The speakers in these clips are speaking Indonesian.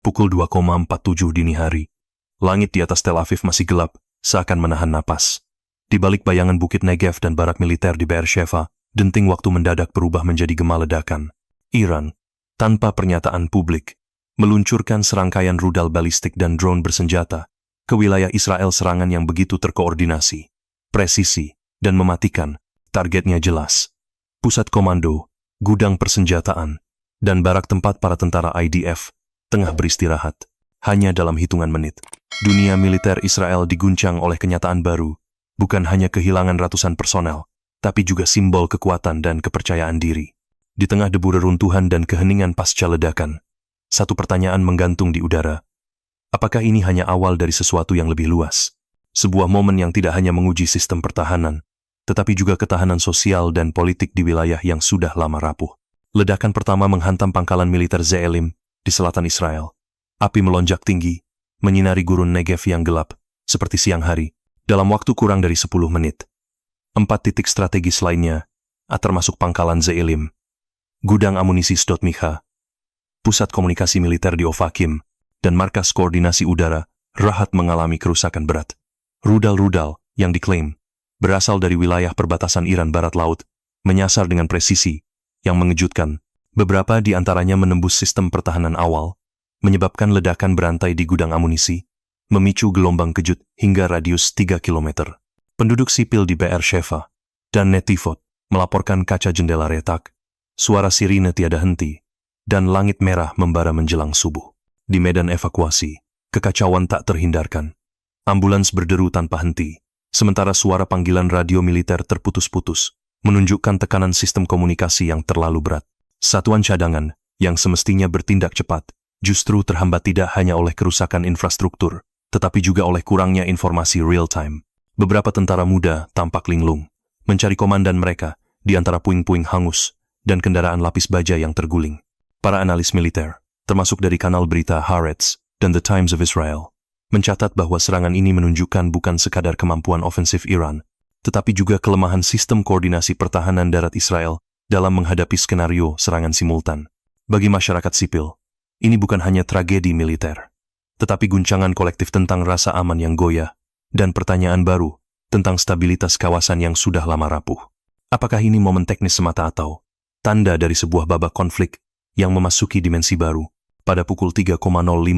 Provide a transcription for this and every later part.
Pukul 2,47 dini hari. Langit di atas Tel Aviv masih gelap, seakan menahan napas. Di balik bayangan bukit Negev dan barak militer di Beersheva, denting waktu mendadak berubah menjadi gema ledakan. Iran, tanpa pernyataan publik, meluncurkan serangkaian rudal balistik dan drone bersenjata ke wilayah Israel, serangan yang begitu terkoordinasi, presisi, dan mematikan. Targetnya jelas. Pusat komando, gudang persenjataan, dan barak tempat para tentara IDF tengah beristirahat. Hanya dalam hitungan menit, dunia militer Israel diguncang oleh kenyataan baru, bukan hanya kehilangan ratusan personel, tapi juga simbol kekuatan dan kepercayaan diri. Di tengah debu reruntuhan dan keheningan pasca ledakan, satu pertanyaan menggantung di udara. Apakah ini hanya awal dari sesuatu yang lebih luas? Sebuah momen yang tidak hanya menguji sistem pertahanan, tetapi juga ketahanan sosial dan politik di wilayah yang sudah lama rapuh. Ledakan pertama menghantam pangkalan militer Ze'elim di selatan Israel. Api melonjak tinggi, menyinari gurun Negev yang gelap, seperti siang hari, dalam waktu kurang dari 10 menit. 4 titik strategis lainnya, termasuk pangkalan Ze'elim, gudang amunisi Sdot Micha, pusat komunikasi militer di Ofakim, dan markas koordinasi udara, Rahat mengalami kerusakan berat. Rudal-rudal yang diklaim berasal dari wilayah perbatasan Iran Barat Laut, menyasar dengan presisi yang mengejutkan. Beberapa di antaranya menembus sistem pertahanan awal, menyebabkan ledakan berantai di gudang amunisi, memicu gelombang kejut hingga radius 3 km. Penduduk sipil di Beersheva dan Netivot melaporkan kaca jendela retak, suara sirine tiada henti, dan langit merah membara menjelang subuh. Di medan evakuasi, kekacauan tak terhindarkan. Ambulans berderu tanpa henti, sementara suara panggilan radio militer terputus-putus, menunjukkan tekanan sistem komunikasi yang terlalu berat. Satuan cadangan, yang semestinya bertindak cepat, justru terhambat tidak hanya oleh kerusakan infrastruktur, tetapi juga oleh kurangnya informasi real-time. Beberapa tentara muda tampak linglung, mencari komandan mereka di antara puing-puing hangus dan kendaraan lapis baja yang terguling. Para analis militer, termasuk dari kanal berita Haaretz dan The Times of Israel, mencatat bahwa serangan ini menunjukkan bukan sekadar kemampuan ofensif Iran, tetapi juga kelemahan sistem koordinasi pertahanan darat Israel dalam menghadapi skenario serangan simultan. Bagi masyarakat sipil, ini bukan hanya tragedi militer, tetapi guncangan kolektif tentang rasa aman yang goyah, dan pertanyaan baru tentang stabilitas kawasan yang sudah lama rapuh. Apakah ini momen teknis semata atau tanda dari sebuah babak konflik yang memasuki dimensi baru? Pada pukul 3,05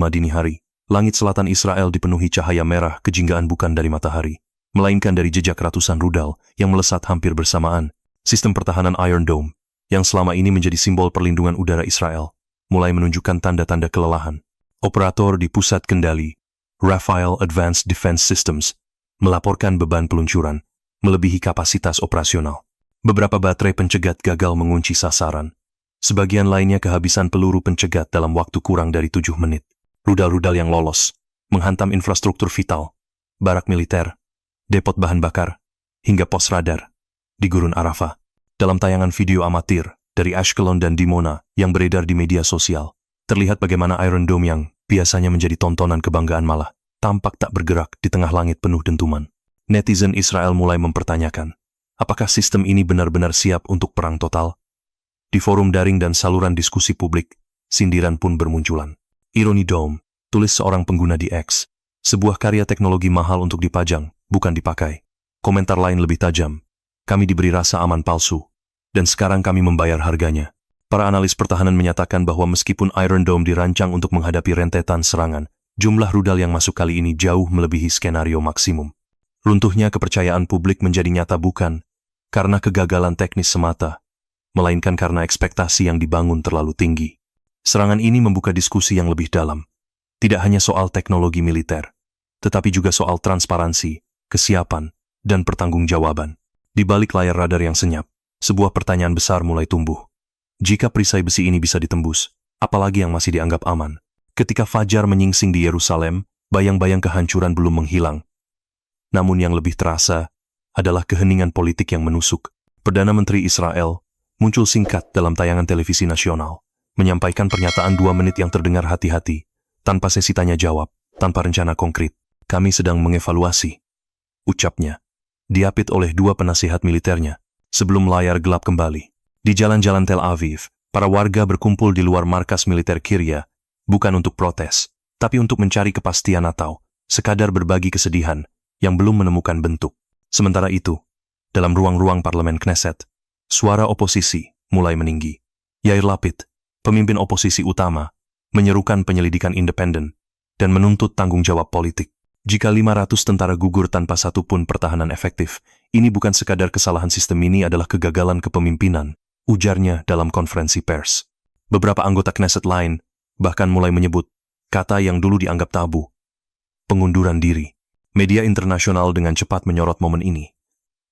dini hari, langit selatan Israel dipenuhi cahaya merah kejinggaan bukan dari matahari, melainkan dari jejak ratusan rudal yang melesat hampir bersamaan. Sistem pertahanan Iron Dome, yang selama ini menjadi simbol perlindungan udara Israel, mulai menunjukkan tanda-tanda kelelahan. Operator di pusat kendali, Rafael Advanced Defense Systems, melaporkan beban peluncuran melebihi kapasitas operasional. Beberapa baterai pencegat gagal mengunci sasaran. Sebagian lainnya kehabisan peluru pencegat dalam waktu kurang dari 7 menit. Rudal-rudal yang lolos menghantam infrastruktur vital, barak militer, depot bahan bakar, hingga pos radar di Gurun Arafah. Dalam tayangan video amatir dari Ashkelon dan Dimona yang beredar di media sosial, terlihat bagaimana Iron Dome yang biasanya menjadi tontonan kebanggaan malah tampak tak bergerak di tengah langit penuh dentuman. Netizen Israel mulai mempertanyakan, apakah sistem ini benar-benar siap untuk perang total? Di forum daring dan saluran diskusi publik, sindiran pun bermunculan. Ironi Dome, tulis seorang pengguna di X, sebuah karya teknologi mahal untuk dipajang, bukan dipakai. Komentar lain lebih tajam, kami diberi rasa aman palsu, dan sekarang kami membayar harganya. Para analis pertahanan menyatakan bahwa meskipun Iron Dome dirancang untuk menghadapi rentetan serangan, jumlah rudal yang masuk kali ini jauh melebihi skenario maksimum. Runtuhnya kepercayaan publik menjadi nyata bukan karena kegagalan teknis semata, melainkan karena ekspektasi yang dibangun terlalu tinggi. Serangan ini membuka diskusi yang lebih dalam. Tidak hanya soal teknologi militer, tetapi juga soal transparansi, kesiapan, dan pertanggungjawaban. Di balik layar radar yang senyap, sebuah pertanyaan besar mulai tumbuh. Jika perisai besi ini bisa ditembus, apalagi yang masih dianggap aman? Ketika fajar menyingsing di Yerusalem, bayang-bayang kehancuran belum menghilang. Namun yang lebih terasa adalah keheningan politik yang menusuk. Perdana Menteri Israel muncul singkat dalam tayangan televisi nasional, menyampaikan pernyataan 2 menit yang terdengar hati-hati, tanpa sesi tanya jawab, tanpa rencana konkret. Kami sedang mengevaluasi, ucapnya, diapit oleh 2 penasihat militernya, sebelum layar gelap kembali. Di jalan-jalan Tel Aviv, para warga berkumpul di luar markas militer Kirya bukan untuk protes, tapi untuk mencari kepastian atau sekadar berbagi kesedihan yang belum menemukan bentuk. Sementara itu, dalam ruang-ruang parlemen Knesset, suara oposisi mulai meninggi. Yair Lapid, pemimpin oposisi utama, menyerukan penyelidikan independen dan menuntut tanggung jawab politik. Jika 500 tentara gugur tanpa satupun pertahanan efektif, ini bukan sekadar kesalahan sistem, ini adalah kegagalan kepemimpinan, ujarnya dalam konferensi pers. Beberapa anggota Knesset lain bahkan mulai menyebut kata yang dulu dianggap tabu, pengunduran diri. Media internasional dengan cepat menyorot momen ini.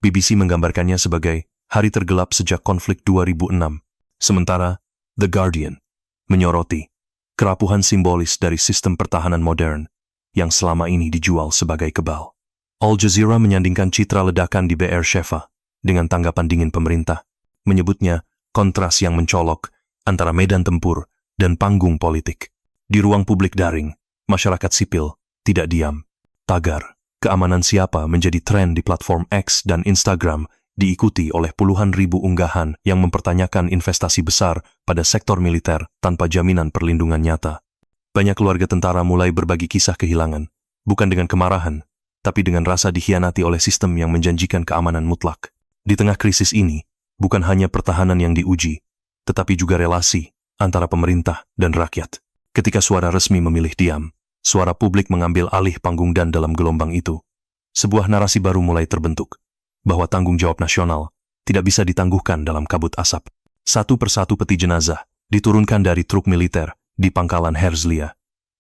BBC menggambarkannya sebagai hari tergelap sejak konflik 2006. Sementara The Guardian menyoroti kerapuhan simbolis dari sistem pertahanan modern yang selama ini dijual sebagai kebal. Al Jazeera menyandingkan citra ledakan di Be'er-Sheva dengan tanggapan dingin pemerintah, menyebutnya kontras yang mencolok antara medan tempur dan panggung politik. Di ruang publik daring, masyarakat sipil tidak diam. Tagar keamanan siapa menjadi tren di platform X dan Instagram, diikuti oleh puluhan ribu unggahan yang mempertanyakan investasi besar pada sektor militer tanpa jaminan perlindungan nyata. Banyak keluarga tentara mulai berbagi kisah kehilangan, bukan dengan kemarahan, tapi dengan rasa dikhianati oleh sistem yang menjanjikan keamanan mutlak. Di tengah krisis ini, bukan hanya pertahanan yang diuji, tetapi juga relasi antara pemerintah dan rakyat. Ketika suara resmi memilih diam, suara publik mengambil alih panggung, dan dalam gelombang itu, sebuah narasi baru mulai terbentuk, bahwa tanggung jawab nasional tidak bisa ditangguhkan dalam kabut asap. Satu persatu peti jenazah diturunkan dari truk militer di pangkalan Herzliya,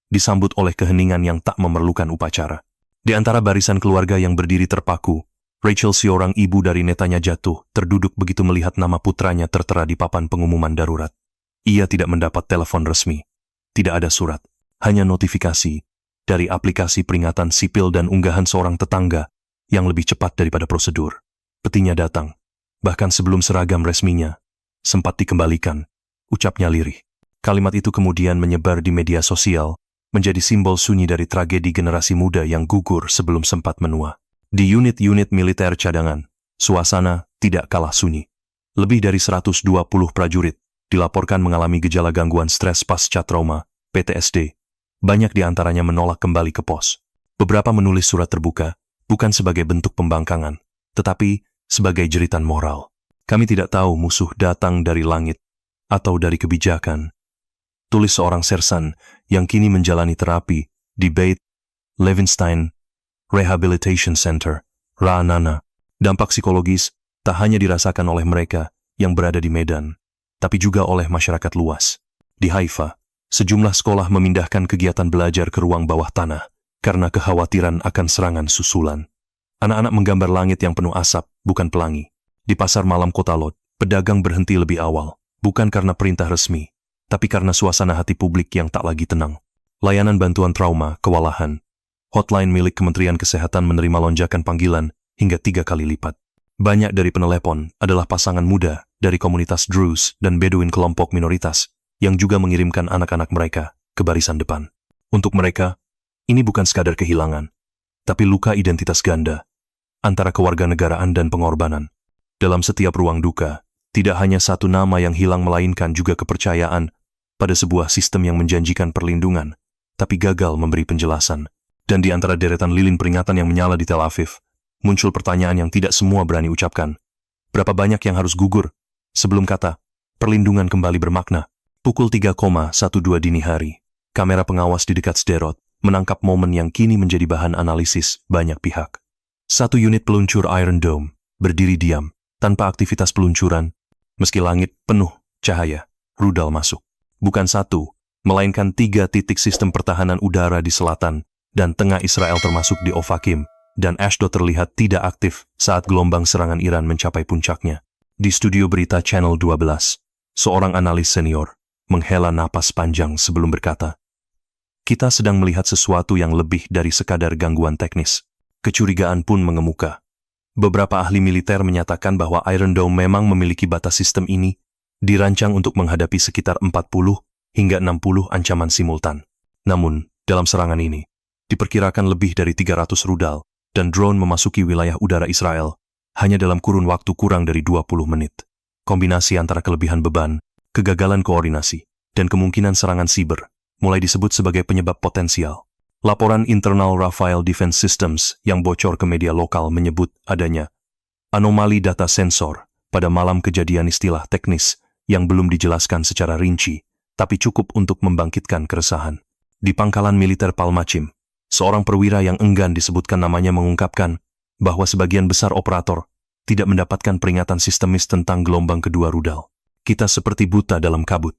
disambut oleh keheningan yang tak memerlukan upacara. Di antara barisan keluarga yang berdiri terpaku, Rachel, seorang ibu dari Netanya, jatuh terduduk begitu melihat nama putranya tertera di papan pengumuman darurat. Ia tidak mendapat telepon resmi, tidak ada surat, hanya notifikasi dari aplikasi peringatan sipil dan unggahan seorang tetangga yang lebih cepat daripada prosedur. Petinya datang, bahkan sebelum seragam resminya sempat dikembalikan, ucapnya lirih. Kalimat itu kemudian menyebar di media sosial, menjadi simbol sunyi dari tragedi generasi muda yang gugur sebelum sempat menua. Di unit-unit militer cadangan, suasana tidak kalah sunyi. Lebih dari 120 prajurit dilaporkan mengalami gejala gangguan stres pasca trauma, PTSD. Banyak di antaranya menolak kembali ke pos. Beberapa menulis surat terbuka, bukan sebagai bentuk pembangkangan, tetapi sebagai jeritan moral. Kami tidak tahu musuh datang dari langit atau dari kebijakan, tulis seorang sersan yang kini menjalani terapi di Beit Levinstein Rehabilitation Center, Ra'anana. Dampak psikologis tak hanya dirasakan oleh mereka yang berada di Medan, tapi juga oleh masyarakat luas. Di Haifa, sejumlah sekolah memindahkan kegiatan belajar ke ruang bawah tanah karena kekhawatiran akan serangan susulan. Anak-anak menggambar langit yang penuh asap, bukan pelangi. Di pasar malam kota Lod, pedagang berhenti lebih awal, bukan karena perintah resmi, tapi karena suasana hati publik yang tak lagi tenang. Layanan bantuan trauma kewalahan. Hotline milik Kementerian Kesehatan menerima lonjakan panggilan hingga 3 kali lipat. Banyak dari penelepon adalah pasangan muda dari komunitas Druze dan Beduin, kelompok minoritas, yang juga mengirimkan anak-anak mereka ke barisan depan. Untuk mereka, ini bukan sekadar kehilangan, tapi luka identitas ganda antara kewarganegaraan dan pengorbanan. Dalam setiap ruang duka, tidak hanya satu nama yang hilang, melainkan juga kepercayaan pada sebuah sistem yang menjanjikan perlindungan, tapi gagal memberi penjelasan. Dan di antara deretan lilin peringatan yang menyala di Tel Aviv, muncul pertanyaan yang tidak semua berani ucapkan. Berapa banyak yang harus gugur sebelum kata perlindungan kembali bermakna? Pukul 3,12 dini hari, kamera pengawas di dekat Sderot menangkap momen yang kini menjadi bahan analisis banyak pihak. Satu unit peluncur Iron Dome berdiri diam, tanpa aktivitas peluncuran, meski langit penuh cahaya, rudal masuk. Bukan satu, melainkan 3 titik sistem pertahanan udara di selatan dan tengah Israel, termasuk di Ofakim dan Ashdod, terlihat tidak aktif saat gelombang serangan Iran mencapai puncaknya. Di studio berita Channel 12, seorang analis senior menghela napas panjang sebelum berkata, "Kita sedang melihat sesuatu yang lebih dari sekadar gangguan teknis." Kecurigaan pun mengemuka. Beberapa ahli militer menyatakan bahwa Iron Dome memang memiliki batas. Sistem ini dirancang untuk menghadapi sekitar 40 hingga 60 ancaman simultan. Namun, dalam serangan ini, diperkirakan lebih dari 300 rudal dan drone memasuki wilayah udara Israel hanya dalam kurun waktu kurang dari 20 menit. Kombinasi antara kelebihan beban, kegagalan koordinasi, dan kemungkinan serangan siber mulai disebut sebagai penyebab potensial. Laporan internal Rafael Defense Systems yang bocor ke media lokal menyebut adanya anomali data sensor pada malam kejadian, istilah teknis yang belum dijelaskan secara rinci, tapi cukup untuk membangkitkan keresahan. Di pangkalan militer Palmachim, seorang perwira yang enggan disebutkan namanya mengungkapkan bahwa sebagian besar operator tidak mendapatkan peringatan sistemis tentang gelombang kedua rudal. Kita seperti buta dalam kabut,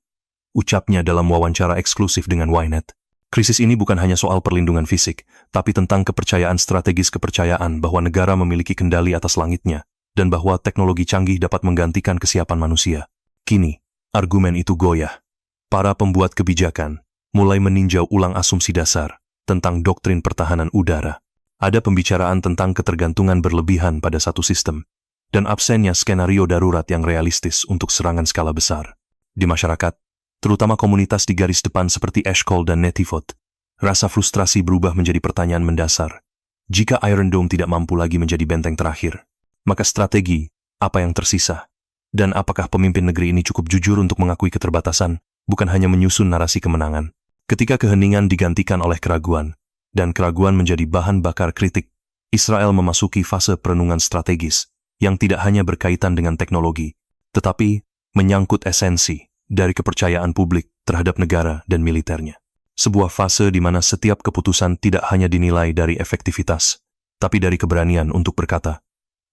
ucapnya dalam wawancara eksklusif dengan Ynet. Krisis ini bukan hanya soal perlindungan fisik, tapi tentang kepercayaan strategis, kepercayaan bahwa negara memiliki kendali atas langitnya, dan bahwa teknologi canggih dapat menggantikan kesiapan manusia. Kini, argumen itu goyah. Para pembuat kebijakan mulai meninjau ulang asumsi dasar tentang doktrin pertahanan udara. Ada pembicaraan tentang ketergantungan berlebihan pada satu sistem, dan absennya skenario darurat yang realistis untuk serangan skala besar. Di masyarakat, terutama komunitas di garis depan seperti Eshkol dan Netivot, rasa frustrasi berubah menjadi pertanyaan mendasar. Jika Iron Dome tidak mampu lagi menjadi benteng terakhir, maka strategi apa yang tersisa? Dan apakah pemimpin negeri ini cukup jujur untuk mengakui keterbatasan, bukan hanya menyusun narasi kemenangan? Ketika keheningan digantikan oleh keraguan, dan keraguan menjadi bahan bakar kritik, Israel memasuki fase perenungan strategis yang tidak hanya berkaitan dengan teknologi, tetapi menyangkut esensi dari kepercayaan publik terhadap negara dan militernya. Sebuah fase di mana setiap keputusan tidak hanya dinilai dari efektivitas, tapi dari keberanian untuk berkata,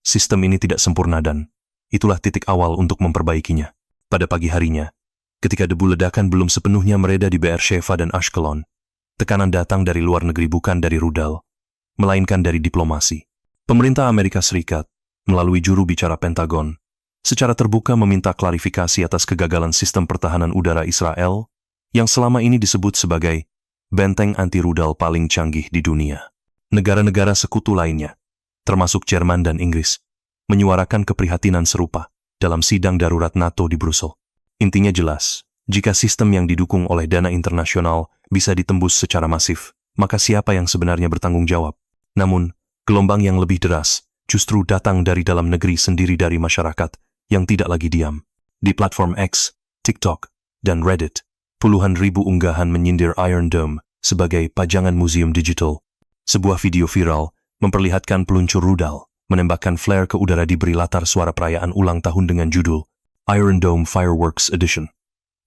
sistem ini tidak sempurna dan itulah titik awal untuk memperbaikinya. Pada pagi harinya, ketika debu ledakan belum sepenuhnya mereda di Beersheva dan Ashkelon, tekanan datang dari luar negeri, bukan dari rudal, melainkan dari diplomasi. Pemerintah Amerika Serikat, melalui juru bicara Pentagon, secara terbuka meminta klarifikasi atas kegagalan sistem pertahanan udara Israel yang selama ini disebut sebagai benteng anti-rudal paling canggih di dunia. Negara-negara sekutu lainnya, termasuk Jerman dan Inggris, menyuarakan keprihatinan serupa dalam sidang darurat NATO di Brussel. Intinya jelas, jika sistem yang didukung oleh dana internasional bisa ditembus secara masif, maka siapa yang sebenarnya bertanggung jawab? Namun, gelombang yang lebih deras justru datang dari dalam negeri sendiri, dari masyarakat yang tidak lagi diam. Di platform X, TikTok, dan Reddit, puluhan ribu unggahan menyindir Iron Dome sebagai pajangan museum digital. Sebuah video viral memperlihatkan peluncur rudal menembakkan flare ke udara diberi latar suara perayaan ulang tahun dengan judul Iron Dome Fireworks Edition.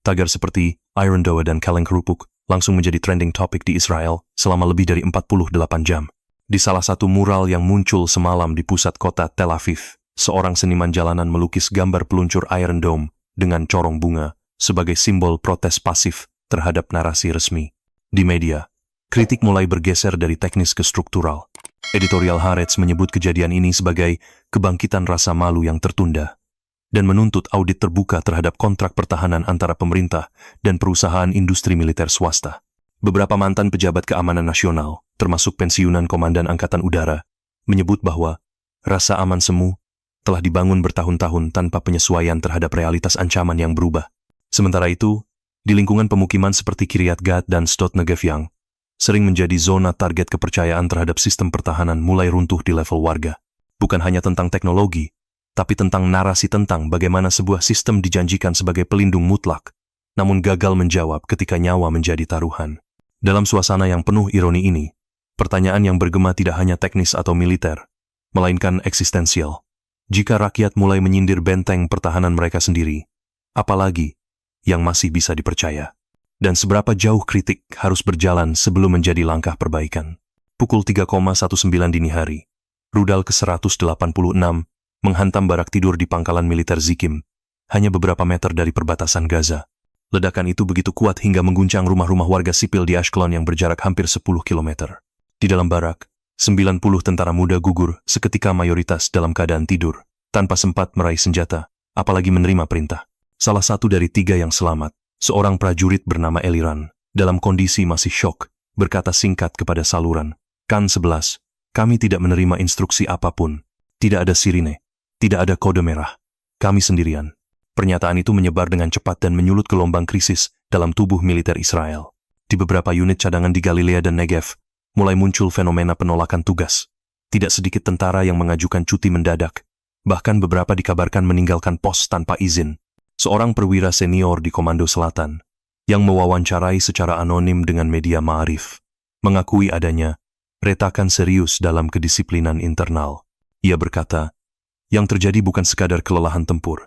Tagar seperti Iron Dome dan kaleng kerupuk langsung menjadi trending topic di Israel selama lebih dari 48 jam. Di salah satu mural yang muncul semalam di pusat kota Tel Aviv, seorang seniman jalanan melukis gambar peluncur Iron Dome dengan corong bunga sebagai simbol protes pasif terhadap narasi resmi. Di media, kritik mulai bergeser dari teknis ke struktural. Editorial Haaretz menyebut kejadian ini sebagai kebangkitan rasa malu yang tertunda dan menuntut audit terbuka terhadap kontrak pertahanan antara pemerintah dan perusahaan industri militer swasta. Beberapa mantan pejabat keamanan nasional, termasuk pensiunan Komandan Angkatan Udara, menyebut bahwa rasa aman semu telah dibangun bertahun-tahun tanpa penyesuaian terhadap realitas ancaman yang berubah. Sementara itu, di lingkungan pemukiman seperti Kiryat Gat dan Sdot Negev yang sering menjadi zona target, kepercayaan terhadap sistem pertahanan mulai runtuh di level warga. Bukan hanya tentang teknologi, tapi tentang narasi tentang bagaimana sebuah sistem dijanjikan sebagai pelindung mutlak, namun gagal menjawab ketika nyawa menjadi taruhan. Dalam suasana yang penuh ironi ini, pertanyaan yang bergema tidak hanya teknis atau militer, melainkan eksistensial. Jika rakyat mulai menyindir benteng pertahanan mereka sendiri, apalagi yang masih bisa dipercaya? Dan seberapa jauh kritik harus berjalan sebelum menjadi langkah perbaikan? Pukul 3,19 dini hari, rudal ke-186 menghantam barak tidur di pangkalan militer Zikim, hanya beberapa meter dari perbatasan Gaza. Ledakan itu begitu kuat hingga mengguncang rumah-rumah warga sipil di Ashkelon yang berjarak hampir 10 km. Di dalam barak, 90 tentara muda gugur seketika, mayoritas dalam keadaan tidur, tanpa sempat meraih senjata, apalagi menerima perintah. Salah satu dari 3 yang selamat, seorang prajurit bernama Eliran, dalam kondisi masih syok, berkata singkat kepada saluran, "Kan 11, kami tidak menerima instruksi apapun. Tidak ada sirine, tidak ada kode merah. Kami sendirian." Pernyataan itu menyebar dengan cepat dan menyulut gelombang krisis dalam tubuh militer Israel. Di beberapa unit cadangan di Galilea dan Negev, mulai muncul fenomena penolakan tugas. Tidak sedikit tentara yang mengajukan cuti mendadak. Bahkan beberapa dikabarkan meninggalkan pos tanpa izin. Seorang perwira senior di Komando Selatan yang mewawancarai secara anonim dengan media Ma'arif, mengakui adanya retakan serius dalam kedisiplinan internal. Ia berkata, yang terjadi bukan sekadar kelelahan tempur.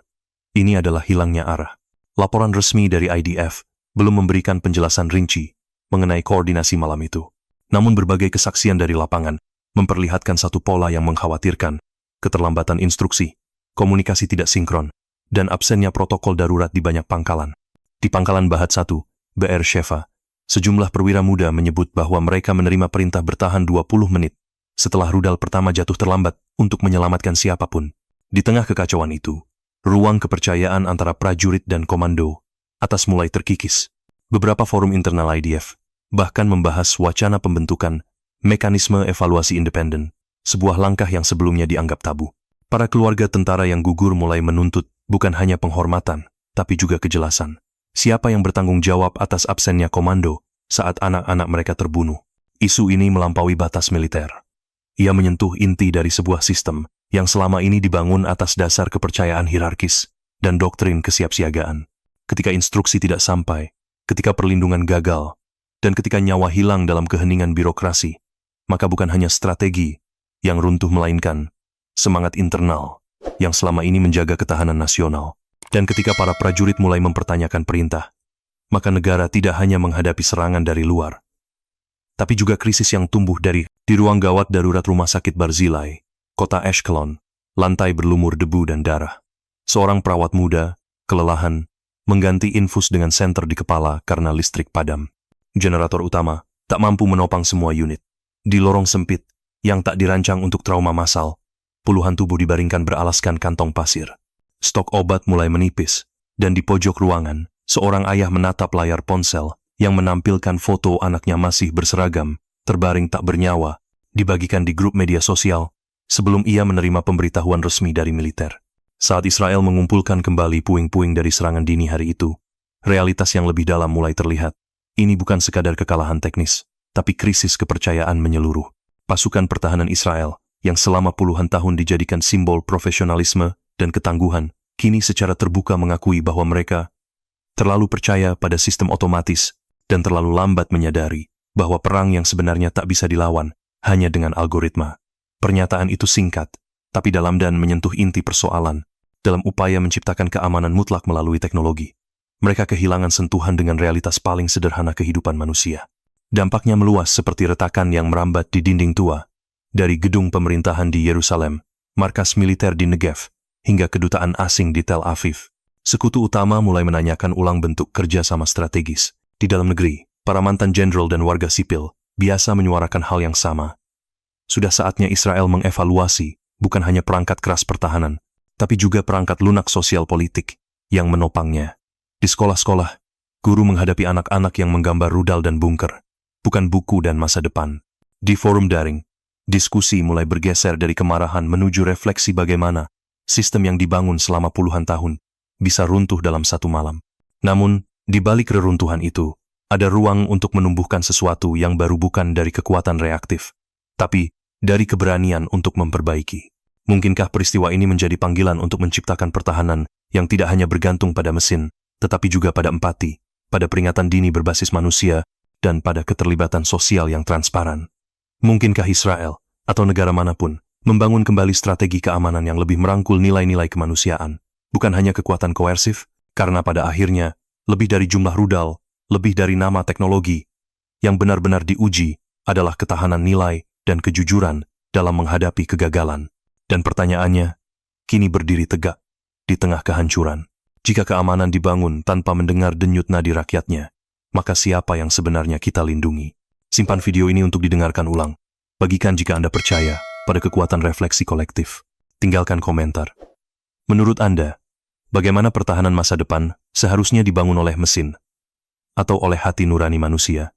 Ini adalah hilangnya arah. Laporan resmi dari IDF belum memberikan penjelasan rinci mengenai koordinasi malam itu. Namun berbagai kesaksian dari lapangan memperlihatkan satu pola yang mengkhawatirkan: keterlambatan instruksi, komunikasi tidak sinkron, dan absennya protokol darurat di banyak pangkalan. Di pangkalan Bahat 1, BR Sheva, sejumlah perwira muda menyebut bahwa mereka menerima perintah bertahan 20 menit setelah rudal pertama jatuh terlambat untuk menyelamatkan siapapun. Di tengah kekacauan itu, ruang kepercayaan antara prajurit dan komando atas mulai terkikis. Beberapa forum internal IDF bahkan membahas wacana pembentukan mekanisme evaluasi independen, sebuah langkah yang sebelumnya dianggap tabu. Para keluarga tentara yang gugur mulai menuntut bukan hanya penghormatan, tapi juga kejelasan. Siapa yang bertanggung jawab atas absennya komando saat anak-anak mereka terbunuh? Isu ini melampaui batas militer. Ia menyentuh inti dari sebuah sistem yang selama ini dibangun atas dasar kepercayaan hierarkis dan doktrin kesiapsiagaan. Ketika instruksi tidak sampai, ketika perlindungan gagal, dan ketika nyawa hilang dalam keheningan birokrasi, maka bukan hanya strategi yang runtuh melainkan semangat internal yang selama ini menjaga ketahanan nasional. Dan ketika para prajurit mulai mempertanyakan perintah, maka negara tidak hanya menghadapi serangan dari luar, tapi juga krisis yang tumbuh di ruang gawat darurat Rumah Sakit Barzilai, kota Ashkelon. Lantai berlumur debu dan darah. Seorang perawat muda, kelelahan, mengganti infus dengan senter di kepala karena listrik padam. Generator utama tak mampu menopang semua unit. Di lorong sempit yang tak dirancang untuk trauma massal, puluhan tubuh dibaringkan beralaskan kantong pasir. Stok obat mulai menipis, dan di pojok ruangan, seorang ayah menatap layar ponsel yang menampilkan foto anaknya masih berseragam, terbaring tak bernyawa, dibagikan di grup media sosial, sebelum ia menerima pemberitahuan resmi dari militer. Saat Israel mengumpulkan kembali puing-puing dari serangan dini hari itu, realitas yang lebih dalam mulai terlihat. Ini bukan sekadar kekalahan teknis, tapi krisis kepercayaan menyeluruh. Pasukan pertahanan Israel, yang selama puluhan tahun dijadikan simbol profesionalisme dan ketangguhan, kini secara terbuka mengakui bahwa mereka terlalu percaya pada sistem otomatis dan terlalu lambat menyadari bahwa perang yang sebenarnya tak bisa dilawan hanya dengan algoritma. Pernyataan itu singkat, tapi dalam dan menyentuh inti persoalan dalam upaya menciptakan keamanan mutlak melalui teknologi. Mereka kehilangan sentuhan dengan realitas paling sederhana kehidupan manusia. Dampaknya meluas seperti retakan yang merambat di dinding tua, dari gedung pemerintahan di Yerusalem, markas militer di Negev, hingga kedutaan asing di Tel Aviv. Sekutu utama mulai menanyakan ulang bentuk kerjasama strategis. Di dalam negeri, para mantan jenderal dan warga sipil biasa menyuarakan hal yang sama. Sudah saatnya Israel mengevaluasi bukan hanya perangkat keras pertahanan, tapi juga perangkat lunak sosial politik yang menopangnya. Di sekolah-sekolah, guru menghadapi anak-anak yang menggambar rudal dan bunker, bukan buku dan masa depan. Di forum daring, diskusi mulai bergeser dari kemarahan menuju refleksi bagaimana sistem yang dibangun selama puluhan tahun bisa runtuh dalam satu malam. Namun, di balik reruntuhan itu, ada ruang untuk menumbuhkan sesuatu yang baru bukan dari kekuatan reaktif, tapi dari keberanian untuk memperbaiki. Mungkinkah peristiwa ini menjadi panggilan untuk menciptakan pertahanan yang tidak hanya bergantung pada mesin, tetapi juga pada empati, pada peringatan dini berbasis manusia, dan pada keterlibatan sosial yang transparan? Mungkinkah Israel, atau negara manapun, membangun kembali strategi keamanan yang lebih merangkul nilai-nilai kemanusiaan, bukan hanya kekuatan koersif, karena pada akhirnya, lebih dari jumlah rudal, lebih dari nama teknologi, yang benar-benar diuji adalah ketahanan nilai dan kejujuran dalam menghadapi kegagalan. Dan pertanyaannya, kini berdiri tegak di tengah kehancuran. Jika keamanan dibangun tanpa mendengar denyut nadi rakyatnya, maka siapa yang sebenarnya kita lindungi? Simpan video ini untuk didengarkan ulang. Bagikan jika Anda percaya pada kekuatan refleksi kolektif. Tinggalkan komentar. Menurut Anda, bagaimana pertahanan masa depan seharusnya dibangun oleh mesin atau oleh hati nurani manusia?